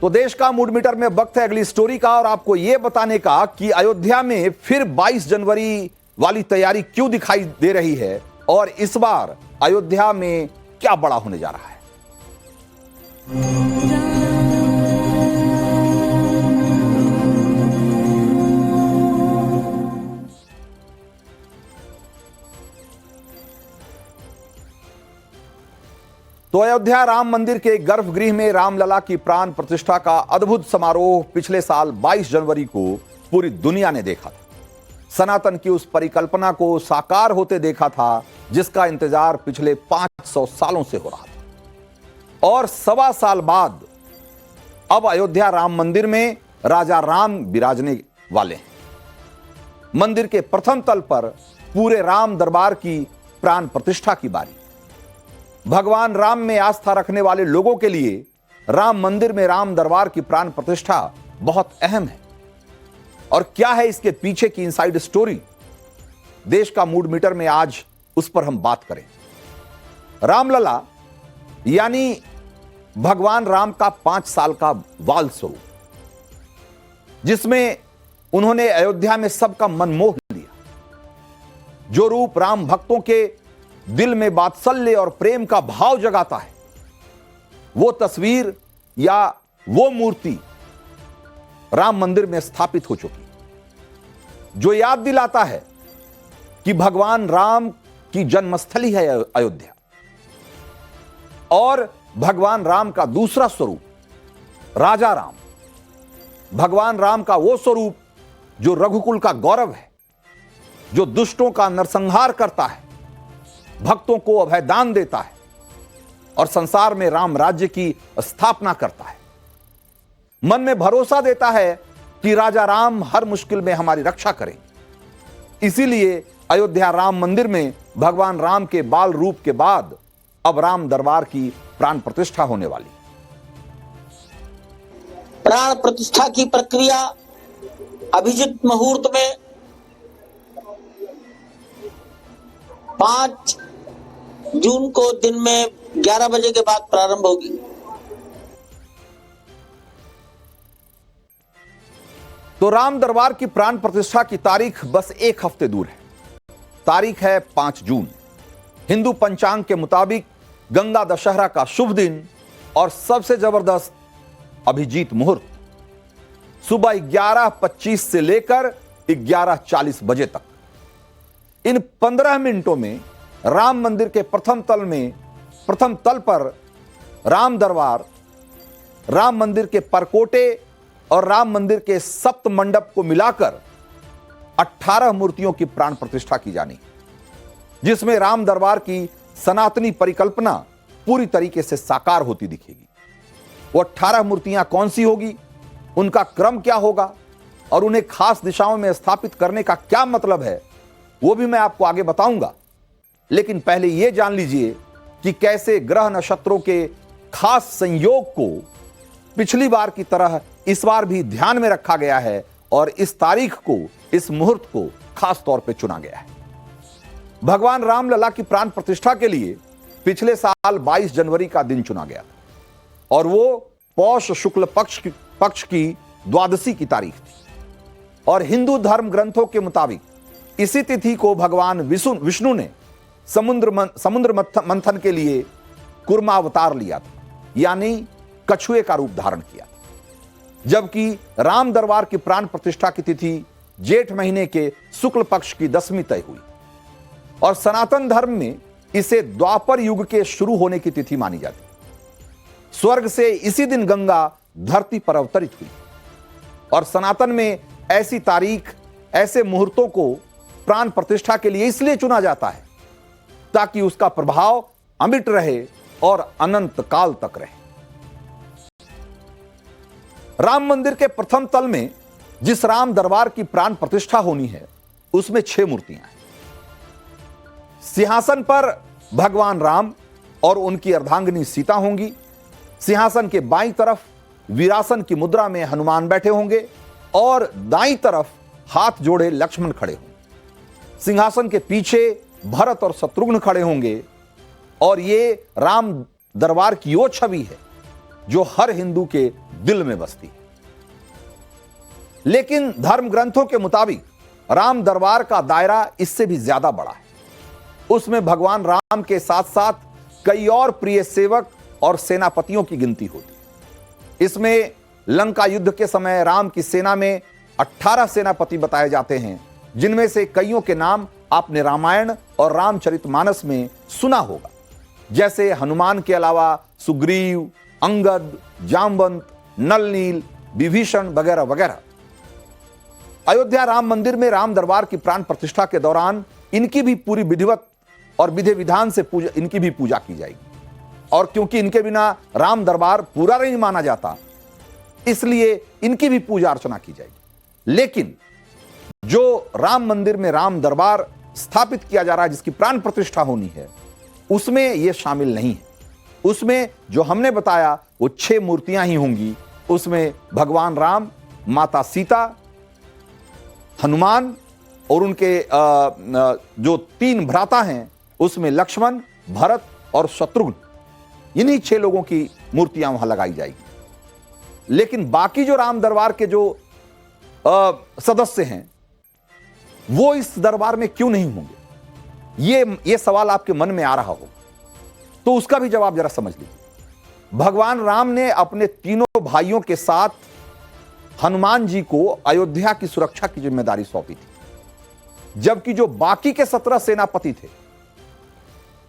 तो देश का मूड मीटर में वक्त है अगली स्टोरी का और आपको यह बताने का कि अयोध्या में फिर 22 जनवरी वाली तैयारी क्यों दिखाई दे रही है और इस बार अयोध्या में क्या बड़ा होने जा रहा है। तो अयोध्या राम मंदिर के गर्भगृह में रामलला की प्राण प्रतिष्ठा का अद्भुत समारोह पिछले साल 22 जनवरी को पूरी दुनिया ने देखा था। सनातन की उस परिकल्पना को साकार होते देखा था जिसका इंतजार पिछले 500 सालों से हो रहा था। और 1.25 साल बाद अब अयोध्या राम मंदिर में राजा राम विराजने वाले हैं। मंदिर के प्रथम तल पर पूरे राम दरबार की प्राण प्रतिष्ठा की बारी। भगवान राम में आस्था रखने वाले लोगों के लिए राम मंदिर में राम दरबार की प्राण प्रतिष्ठा बहुत अहम है। और क्या है इसके पीछे की इनसाइड स्टोरी, देश का मूड मीटर में आज उस पर हम बात करें। रामलला यानी भगवान राम का 5 साल का बाल स्वरूप, जिसमें उन्होंने अयोध्या में सबका मन मोह लिया। जो रूप राम भक्तों के दिल में वात्सल्य और प्रेम का भाव जगाता है, वो तस्वीर या वो मूर्ति राम मंदिर में स्थापित हो चुकी, जो याद दिलाता है कि भगवान राम की जन्मस्थली है अयोध्या। और भगवान राम का दूसरा स्वरूप राजा राम, भगवान राम का वो स्वरूप जो रघुकुल का गौरव है, जो दुष्टों का नरसंहार करता है, भक्तों को अभयदान देता है और संसार में राम राज्य की स्थापना करता है। मन में भरोसा देता है कि राजा राम हर मुश्किल में हमारी रक्षा करें। इसीलिए अयोध्या राम मंदिर में भगवान राम के बाल रूप के बाद अब राम दरबार की प्राण प्रतिष्ठा होने वाली। प्राण प्रतिष्ठा की प्रक्रिया अभिजित मुहूर्त में 5 जून को दिन में 11 बजे के बाद प्रारंभ होगी। तो राम दरबार की प्राण प्रतिष्ठा की तारीख बस 1 हफ्ते दूर है। तारीख है 5 जून। हिंदू पंचांग के मुताबिक गंगा दशहरा का शुभ दिन और सबसे जबरदस्त अभिजीत मुहूर्त सुबह 11:25 से लेकर 11:40 बजे तक। इन 15 मिनटों में राम मंदिर के प्रथम तल पर राम दरबार, राम मंदिर के परकोटे और राम मंदिर के सप्त मंडप को मिलाकर 18 मूर्तियों की प्राण प्रतिष्ठा की जानी, जिसमें राम दरबार की सनातनी परिकल्पना पूरी तरीके से साकार होती दिखेगी। वो 18 मूर्तियां कौन सी होगी, उनका क्रम क्या होगा और उन्हें खास दिशाओं में स्थापित करने का क्या मतलब है, वो भी मैं आपको आगे बताऊंगा। लेकिन पहले यह जान लीजिए कि कैसे ग्रह नक्षत्रों के खास संयोग को पिछली बार की तरह इस बार भी ध्यान में रखा गया है और इस तारीख को, इस मुहूर्त को खास तौर पे चुना गया है। भगवान रामलला की प्राण प्रतिष्ठा के लिए पिछले साल 22 जनवरी का दिन चुना गया था और वो पौष शुक्ल पक्ष की द्वादशी की तारीख थी। और हिंदू धर्म ग्रंथों के मुताबिक इसी तिथि को भगवान विष्णु ने समुद्र मंथन के लिए कुर्मा अवतार लिया था, यानी कछुए का रूप धारण किया। जबकि राम दरबार की प्राण प्रतिष्ठा की तिथि जेठ महीने के शुक्ल पक्ष की 10वीं तय हुई और सनातन धर्म में इसे द्वापर युग के शुरू होने की तिथि मानी जाती। स्वर्ग से इसी दिन गंगा धरती पर अवतरित हुई और सनातन में ऐसी तारीख, ऐसे मुहूर्तों को प्राण प्रतिष्ठा के लिए इसलिए चुना जाता है ताकि उसका प्रभाव अमिट रहे और अनंत काल तक रहे। राम मंदिर के प्रथम तल में जिस राम दरबार की प्राण प्रतिष्ठा होनी है, उसमें 6 मूर्तियां हैं। सिंहासन पर भगवान राम और उनकी अर्धांगिनी सीता होंगी। सिंहासन के बाईं तरफ वीरासन की मुद्रा में हनुमान बैठे होंगे और दाईं तरफ हाथ जोड़े लक्ष्मण खड़े होंगे। सिंहासन के पीछे भरत और शत्रुघ्न खड़े होंगे और ये राम दरबार की वो छवि है जो हर हिंदू के दिल में बसती है। लेकिन धर्म ग्रंथों के मुताबिक राम दरबार का दायरा इससे भी ज्यादा बड़ा है। उसमें भगवान राम के साथ साथ कई और प्रिय सेवक और सेनापतियों की गिनती होती है। इसमें लंका युद्ध के समय राम की सेना में 18 सेनापति बताए जाते हैं, जिनमें से कईयों के नाम आपने रामायण और रामचरितमानस में सुना होगा, जैसे हनुमान के अलावा सुग्रीव, अंगद, जामवंत, नल नील, विभीषण वगैरह वगैरह। अयोध्या राम मंदिर में राम दरबार की प्राण प्रतिष्ठा के दौरान इनकी भी पूरी विधिवत और विधि विधान से इनकी भी पूजा की जाएगी। और क्योंकि इनके बिना राम दरबार पूरा नहीं माना जाता, इसलिए इनकी भी पूजा अर्चना की जाएगी। लेकिन जो राम मंदिर में राम दरबार स्थापित किया जा रहा है, जिसकी प्राण प्रतिष्ठा होनी है, उसमें यह शामिल नहीं है। उसमें जो हमने बताया वो 6 मूर्तियां ही होंगी। उसमें भगवान राम, माता सीता, हनुमान और उनके जो 3 भ्राता हैं, उसमें लक्ष्मण, भरत और शत्रुघ्न, इन्हीं 6 लोगों की मूर्तियां वहां लगाई जाएगी। लेकिन बाकी जो राम दरबार के जो सदस्य हैं, वो इस दरबार में क्यों नहीं होंगे? ये सवाल आपके मन में आ रहा हो, तो उसका भी जवाब जरा समझ लीजिए। भगवान राम ने अपने तीनों भाइयों के साथ हनुमान जी को अयोध्या की सुरक्षा की जिम्मेदारी सौंपी थी, जबकि जो बाकी के 17 सेनापति थे,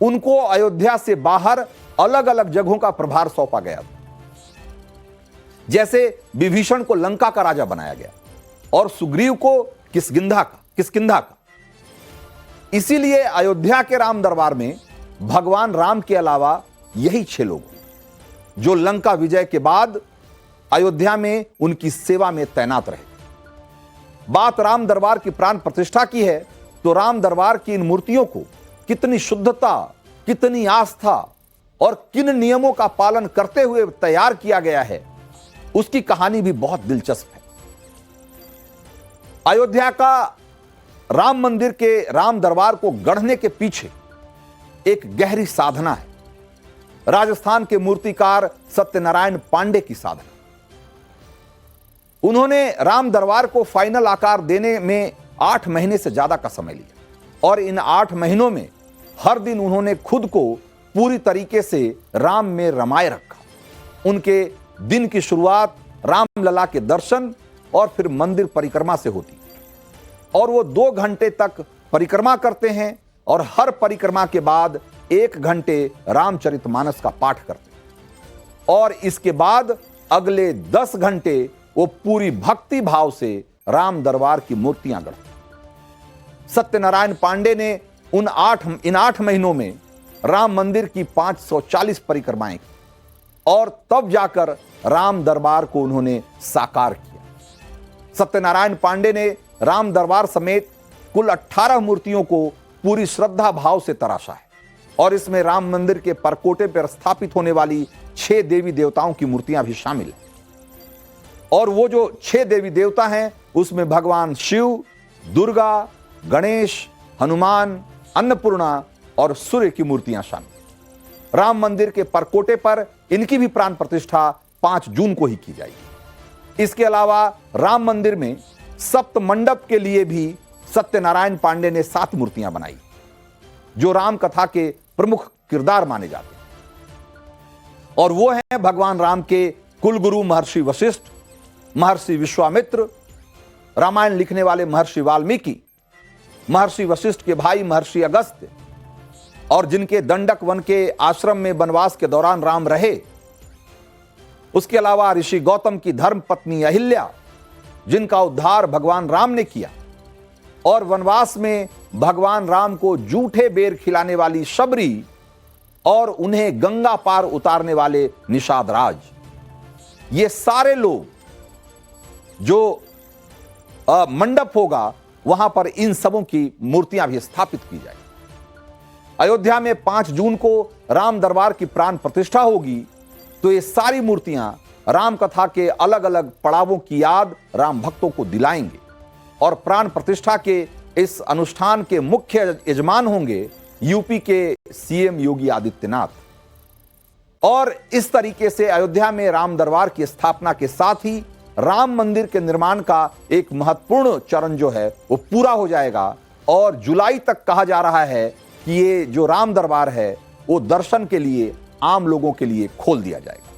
उनको अयोध्या से बाहर अलग अलग जगहों का प्रभार सौंपा गया। जैसे विभीषण को लंका का राजा बनाया गया और सुग्रीव को किष्किंधा का। इसीलिए अयोध्या के राम दरबार में भगवान राम के अलावा यही 6 लोग हैं जो लंका विजय के बाद अयोध्या में उनकी सेवा में तैनात रहे। बात राम दरबार की प्राण प्रतिष्ठा की है, तो राम दरबार की इन मूर्तियों को कितनी शुद्धता, कितनी आस्था और किन नियमों का पालन करते हुए तैयार किया गया है, उसकी कहानी भी बहुत दिलचस्प है। अयोध्या का राम मंदिर के राम दरबार को गढ़ने के पीछे एक गहरी साधना है, राजस्थान के मूर्तिकार सत्यनारायण पांडे की साधना। उन्होंने राम दरबार को फाइनल आकार देने में 8 महीने से ज्यादा का समय लिया और इन 8 महीनों में हर दिन उन्होंने खुद को पूरी तरीके से राम में रमाए रखा। उनके दिन की शुरुआत रामलला के दर्शन और फिर मंदिर परिक्रमा से होती और वो 2 घंटे तक परिक्रमा करते हैं और हर परिक्रमा के बाद 1 घंटे रामचरितमानस का पाठ करते हैं और इसके बाद अगले 10 घंटे वो पूरी भक्ति भाव से राम दरबार की मूर्तियां गढ़ते। सत्यनारायण पांडे ने इन 8 महीनों में राम मंदिर की 540 परिक्रमाएं की और तब जाकर राम दरबार को उन्होंने साकार किया। सत्यनारायण पांडे ने राम दरबार समेत कुल 18 मूर्तियों को पूरी श्रद्धा भाव से तराशा है और इसमें राम मंदिर के परकोटे पर स्थापित होने वाली 6 देवी देवताओं की मूर्तियां भी शामिल हैं। और वो जो 6 देवी देवता हैं, उसमें भगवान शिव, दुर्गा, गणेश, हनुमान, अन्नपूर्णा और सूर्य की मूर्तियां शामिल। राम मंदिर के परकोटे पर इनकी भी प्राण प्रतिष्ठा 5 जून को ही की जाएगी। इसके अलावा राम मंदिर में सप्त मंडप के लिए भी सत्यनारायण पांडे ने 7 मूर्तियां बनाई, जो राम कथा के प्रमुख किरदार माने जाते हैं। और वो हैं भगवान राम के कुलगुरु महर्षि वशिष्ठ, महर्षि विश्वामित्र, रामायण लिखने वाले महर्षि वाल्मीकि, महर्षि वशिष्ठ के भाई महर्षि अगस्त्य और जिनके दंडक वन के आश्रम में वनवास के दौरान राम रहे। उसके अलावा ऋषि गौतम की धर्म पत्नी अहिल्या, जिनका उद्धार भगवान राम ने किया, और वनवास में भगवान राम को जूठे बेर खिलाने वाली शबरी और उन्हें गंगा पार उतारने वाले निषाद राज। ये सारे लोग, जो मंडप होगा वहां पर इन सबों की मूर्तियां भी स्थापित की जाएगी। अयोध्या में 5 जून को राम दरबार की प्राण प्रतिष्ठा होगी, तो ये सारी मूर्तियां राम कथा के अलग अलग पड़ावों की याद राम भक्तों को दिलाएंगे और प्राण प्रतिष्ठा के इस अनुष्ठान के मुख्य यजमान होंगे यूपी के सीएम योगी आदित्यनाथ। और इस तरीके से अयोध्या में राम दरबार की स्थापना के साथ ही राम मंदिर के निर्माण का एक महत्वपूर्ण चरण जो है वो पूरा हो जाएगा और जुलाई तक कहा जा रहा है कि ये जो राम दरबार है वो दर्शन के लिए आम लोगों के लिए खोल दिया जाएगा।